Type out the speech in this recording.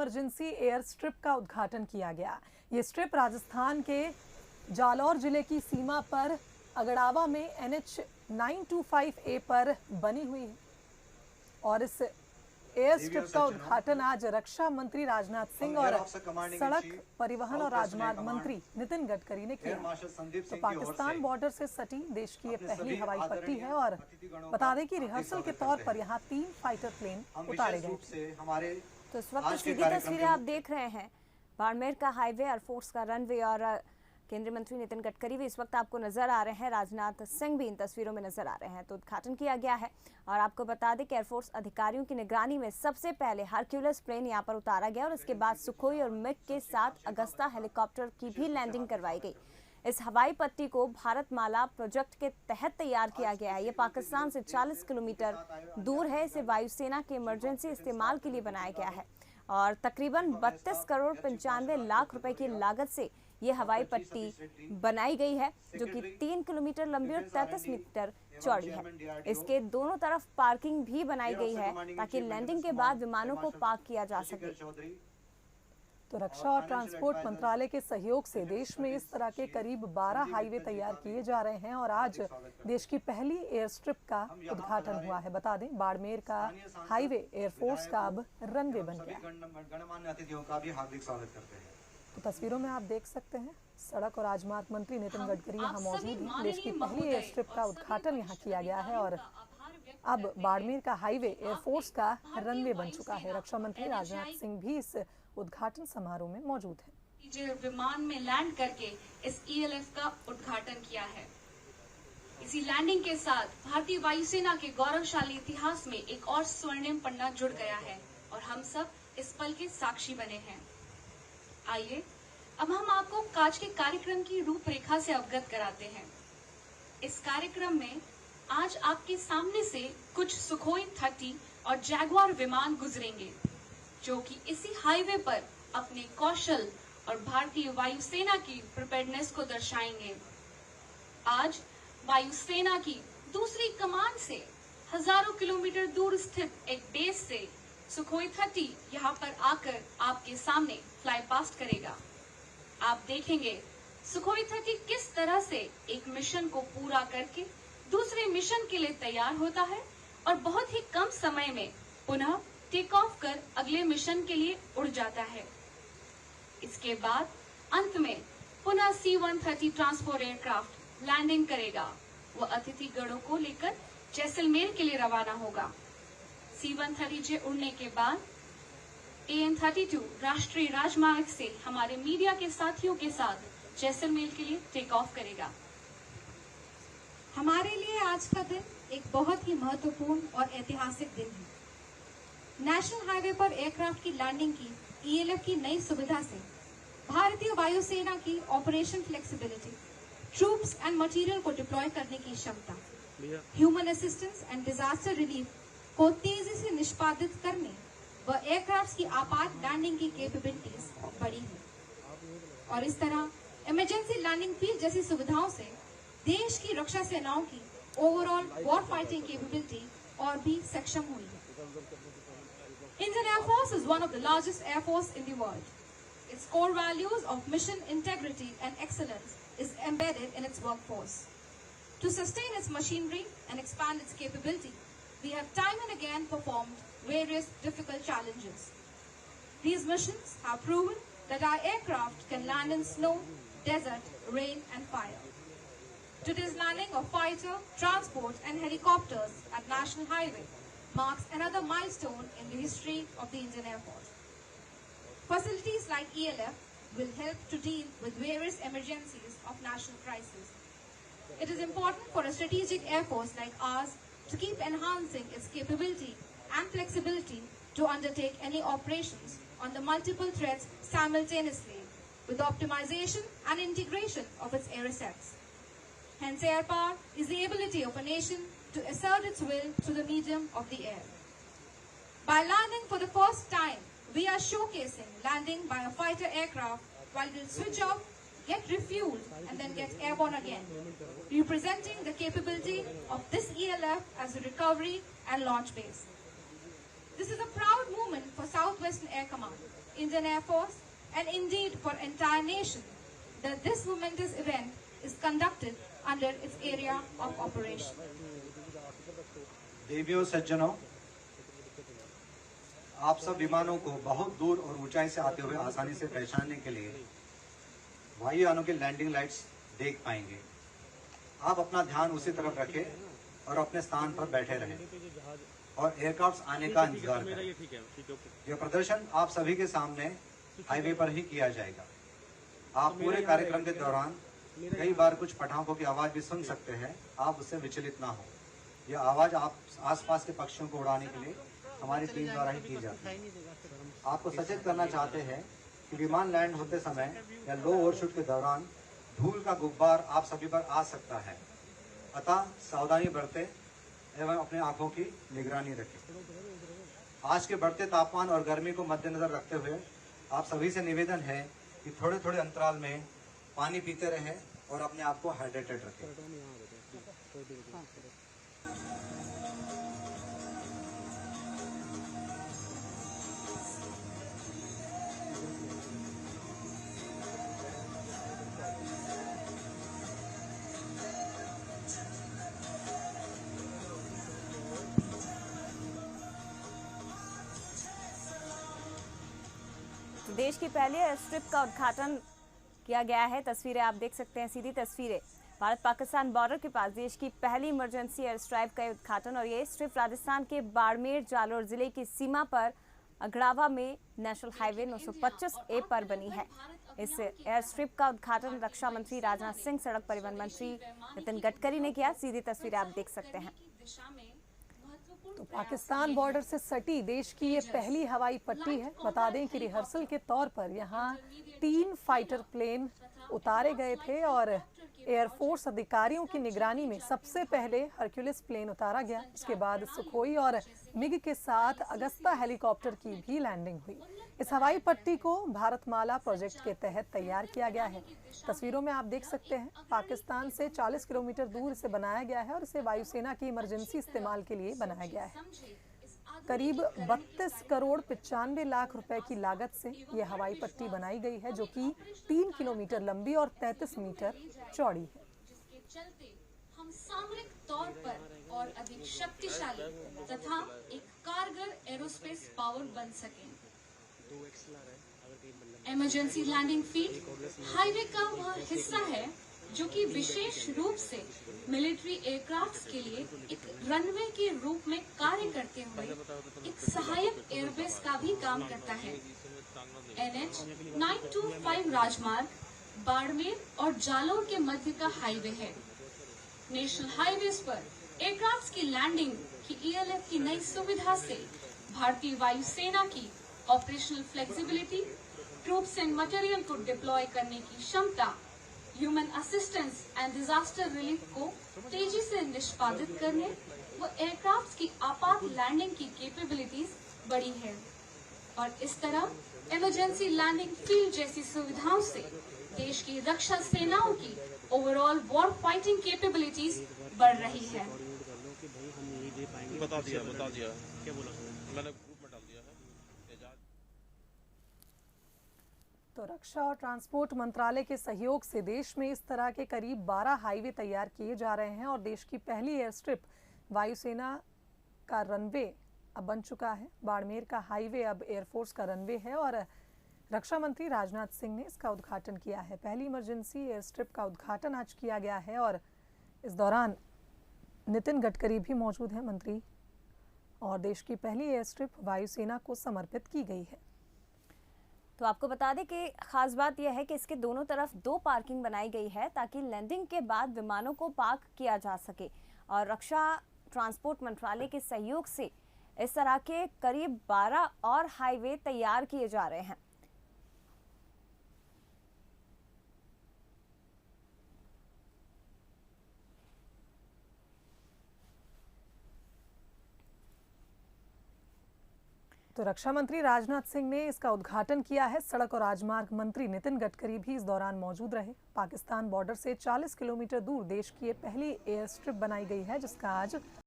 Emergency air strip का उद्घाटन किया गया। ये स्ट्रिप राजस्थान के जालौर जिले की सीमा पर अगड़ावा में NH 925A पर बनी हुई है और इस एयर स्ट्रिप का उद्घाटन आज रक्षा मंत्री राजनाथ सिंह और सड़क परिवहन और राजमार्ग मंत्री नितिन गडकरी ने किया। तो पाकिस्तान बॉर्डर से सटी देश की ये पहली हवाई पट्टी है और बता दें कि रिहर्सल के तौर पर यहाँ 3 फाइटर प्लेन उतारे गए। तो इस वक्त सीधी तस्वीरें आप देख रहे हैं बाड़मेर का हाईवे, एयरफोर्स का रनवे और केंद्रीय मंत्री नितिन गडकरी भी इस वक्त आपको नजर आ रहे हैं। राजनाथ सिंह भी इन तस्वीरों में नजर आ रहे हैं। तो उद्घाटन किया गया है और आपको बता दें कि एयरफोर्स अधिकारियों की निगरानी में सबसे पहले हरक्यूलिस प्लेन यहां पर उतारा गया और इसके बाद सुखोई और मिग के साथ अगस्ता हेलीकॉप्टर की भी लैंडिंग करवाई गई। इस हवाई पट्टी को भारतमाला प्रोजेक्ट के तहत तैयार किया गया है। ये पाकिस्तान से 40 किलोमीटर दूर है। इसे वायुसेना के इमरजेंसी इस्तेमाल के लिए बनाया गया है और तकरीबन 32 करोड़ 95 लाख रुपए की लागत से ये हवाई पट्टी बनाई गई है, जो कि 3 किलोमीटर लंबी और 33 मीटर चौड़ी है। इसके दोनों तरफ पार्किंग भी बनाई गई है ताकि लैंडिंग के बाद विमानों को पार्क किया जा सके। तो रक्षा और ट्रांसपोर्ट मंत्रालय के सहयोग से देश में इस तरह के करीब 12 हाईवे तैयार किए जा रहे हैं और आज देश की पहली एयर स्ट्रिप का उद्घाटन हुआ है। बता दें बाड़मेर का हाईवे एयरफोर्स का अब रनवे बन गया। तो तस्वीरों में आप देख सकते हैं सड़क और राजमार्ग मंत्री नितिन गडकरी यहाँ मौजूद हैं। देश की पहली एयर स्ट्रिप का उद्घाटन यहाँ किया गया है और अब बाड़मेर का हाईवे एयरफोर्स का रनवे बन चुका है। रक्षा मंत्री राजनाथ सिंह भी इस उद्घाटन समारोह में मौजूद है। विमान में लैंड करके इस ELF का उद्घाटन किया है। इसी लैंडिंग के साथ भारतीय वायुसेना के गौरवशाली इतिहास में एक और स्वर्णिम पन्ना जुड़ गया है और हम सब इस पल के साक्षी बने हैं। आइए अब हम आपको आज के कार्यक्रम की रूपरेखा से अवगत कराते हैं। इस कार्यक्रम में आज आपके सामने से कुछ सुखोई 30 और जैगुआर विमान गुजरेंगे, जो कि इसी हाईवे पर अपने कौशल और भारतीय वायुसेना की प्रिपेयर्डनेस को दर्शाएंगे। आज वायुसेना की दूसरी कमान से हजारों किलोमीटर दूर स्थित एक बेस से सुखोई 30 यहाँ पर आकर आपके सामने फ्लाई पास्ट करेगा। आप देखेंगे सुखोई 30 किस तरह से एक मिशन को पूरा करके दूसरे मिशन के लिए तैयार होता है और बहुत ही कम समय में पुनः टेक ऑफ कर अगले मिशन के लिए उड़ जाता है। इसके बाद अंत में पुनः C-130 ट्रांसपोर्ट एयरक्राफ्ट लैंडिंग करेगा। वह अतिथि गणों को लेकर जैसलमेर के लिए रवाना होगा। C-130 उड़ने के बाद AN-32 राष्ट्रीय राजमार्ग से हमारे मीडिया के साथियों के साथ जैसलमेर के लिए टेक ऑफ करेगा। हमारे लिए आज का दिन एक बहुत ही महत्वपूर्ण और ऐतिहासिक दिन है। नेशनल हाईवे पर एयरक्राफ्ट की लैंडिंग की ELF की नई सुविधा से भारतीय वायुसेना की operation flexibility, troops and material को डिप्लॉय करने की क्षमता, human assistance and disaster relief को तेजी से निष्पादित करने व एयरक्राफ्ट की आपात लैंडिंग की कैपेबिलिटीज बढ़ी है और इस तरह इमरजेंसी लैंडिंग फील्ड जैसी सुविधाओं से देश की रक्षा सेनाओं की ओवरऑल वॉर फाइटिंग कैपेबिलिटी और भी सक्षम हुई है। Indian Air Force is one of the largest air force in the world. Its core values of mission integrity and excellence is embedded in its workforce. To sustain its machinery and expand its capability, we have time and again performed various difficult challenges. These missions have proven that our aircraft can land in snow, desert, rain and fire. Today's landing of fighter, transport and helicopters at National Highway marks another milestone in the history of the Indian Air Force. Facilities like ELF will help to deal with various emergencies of national crisis. It is important for a strategic air force like ours to keep enhancing its capability and flexibility to undertake any operations on the multiple threats simultaneously with optimization and integration of its air assets. Hence, air power is the ability of a nation to assert its will through the medium of the air. By landing for the first time, we are showcasing landing by a fighter aircraft while it will switch off, get refueled and then get airborne again, representing the capability of this ELF as a recovery and launch base. This is a proud moment for Southwestern Air Command Indian Air Force, and indeed for entire nation, that this momentous event is conducted under its area of operation. देवियों सज्जनों, आप सब विमानों को बहुत दूर और ऊंचाई से आते हुए आसानी से पहचानने के लिए वायुयानों की लैंडिंग लाइट्स देख पाएंगे। आप अपना ध्यान उसी तरफ रखें और अपने स्थान पर बैठे रहें और एयरक्राफ्ट आने का इंतजार करें। यह प्रदर्शन आप सभी के सामने हाईवे पर ही किया जाएगा। आप पूरे कार्यक्रम के दौरान कई बार कुछ पटाखों की आवाज भी सुन सकते हैं। आप उससे विचलित ना हो। यह आवाज आप आसपास के पक्षियों को उड़ाने के लिए हमारी टीम द्वारा ही की जाती है। आपको सचेत करना चाहते हैं कि विमान लैंड होते समय या लो ओवरशूट के दौरान धूल का गुब्बार आप सभी पर आ सकता है, अतः सावधानी बरतें एवं अपनी आंखों की निगरानी रखें। आज के बढ़ते तापमान और गर्मी को मद्देनजर रखते हुए आप सभी से निवेदन है कि थोड़े थोड़े अंतराल में पानी पीते रहें और अपने आप को हाइड्रेटेड रखें। तो देश की पहली एयर स्ट्रिप का उद्घाटन किया गया है। तस्वीरें आप देख सकते हैं, सीधी तस्वीरें। भारत पाकिस्तान बॉर्डर के पास देश की पहली इमरजेंसी एयर स्ट्राइक का उद्घाटन, और ये स्ट्रिप राजस्थान के बाड़मेर जालोर जिले की सीमा पर अगड़ावा में नेशनल हाईवे 925A पर बनी है। इस एयर स्ट्रिप का उद्घाटन रक्षा मंत्री राजनाथ सिंह, सड़क परिवहन मंत्री नितिन गडकरी ने किया। सीधी तस्वीरें आप देख सकते हैं। तो पाकिस्तान बॉर्डर से सटी देश की ये पहली हवाई पट्टी है। बता दें कि रिहर्सल के तौर पर यहाँ 3 फाइटर प्लेन उतारे गए थे और एयरफोर्स अधिकारियों की निगरानी में सबसे पहले हरक्यूलिस प्लेन उतारा गया। इसके बाद सुखोई और मिग के साथ अगस्ता हेलीकॉप्टर की भी लैंडिंग हुई। इस हवाई पट्टी को भारतमाला प्रोजेक्ट के तहत तैयार किया गया है। तस्वीरों में आप देख सकते हैं, पाकिस्तान से 40 किलोमीटर दूर इसे बनाया गया है और इसे वायुसेना की इमरजेंसी इस्तेमाल के लिए बनाया गया है। करीब 32 करोड़ 95 लाख रुपए की लागत से यह हवाई पट्टी बनाई गई है, जो कि 3 किलोमीटर लंबी और 33 मीटर चौड़ी है। जिसके चलते हम सामरिक तौर पर और अधिक शक्तिशाली तथा एक कारगर एरोस्पेस पावर बन सकें। इमरजेंसी लैंडिंग फील्ड हाईवे का वह हिस्सा है जो कि विशेष रूप से मिलिट्री एयरक्राफ्ट्स के लिए एक रनवे के रूप में कार्य करते हुए एक सहायक एयरबेस का भी काम करता है। NH 925 राजमार्ग बाड़मेर और जालोर के मध्य का हाईवे है। नेशनल हाईवेज पर एयरक्राफ्ट्स की लैंडिंग की ELF की नई सुविधा से भारतीय वायुसेना की operational flexibility, troops and material को डिप्लॉय करने की क्षमता, human assistance and disaster relief को तेजी से निष्पादित करने व एयरक्राफ्ट की आपात लैंडिंग की कैपेबिलिटीज बढ़ी है और इस तरह इमरजेंसी लैंडिंग फील्ड जैसी सुविधाओं से देश की रक्षा सेनाओं की ओवरऑल वॉर फाइटिंग कैपेबिलिटीज बढ़ रही है। बता दिया क्या बोला मैंने ग्रुप में डाल दिया है। तो रक्षा और ट्रांसपोर्ट मंत्रालय के सहयोग से देश में इस तरह के करीब 12 हाईवे तैयार किए जा रहे हैं और देश की पहली एयर स्ट्रिप वायुसेना का रनवे अब बन चुका है। बाड़मेर का हाईवे अब एयरफोर्स का रनवे है और रक्षा मंत्री राजनाथ सिंह ने इसका उद्घाटन किया है। पहली इमरजेंसी एयर स्ट्रिप का उद्घाटन आज किया गया है और इस दौरान नितिन गडकरी भी मौजूद हैं मंत्री, और देश की पहली एयर स्ट्रिप वायुसेना को समर्पित की गई है। तो आपको बता दें कि खास बात यह है कि इसके दोनों तरफ 2 पार्किंग बनाई गई है ताकि लैंडिंग के बाद विमानों को पार्क किया जा सके, और रक्षा ट्रांसपोर्ट मंत्रालय के सहयोग से इस तरह के करीब 12 और हाईवे तैयार किए जा रहे हैं। तो रक्षा मंत्री राजनाथ सिंह ने इसका उद्घाटन किया है। सड़क और राजमार्ग मंत्री नितिन गडकरी भी इस दौरान मौजूद रहे। पाकिस्तान बॉर्डर से 40 किलोमीटर दूर देश की ये पहली एयर स्ट्रिप बनाई गई है, जिसका आज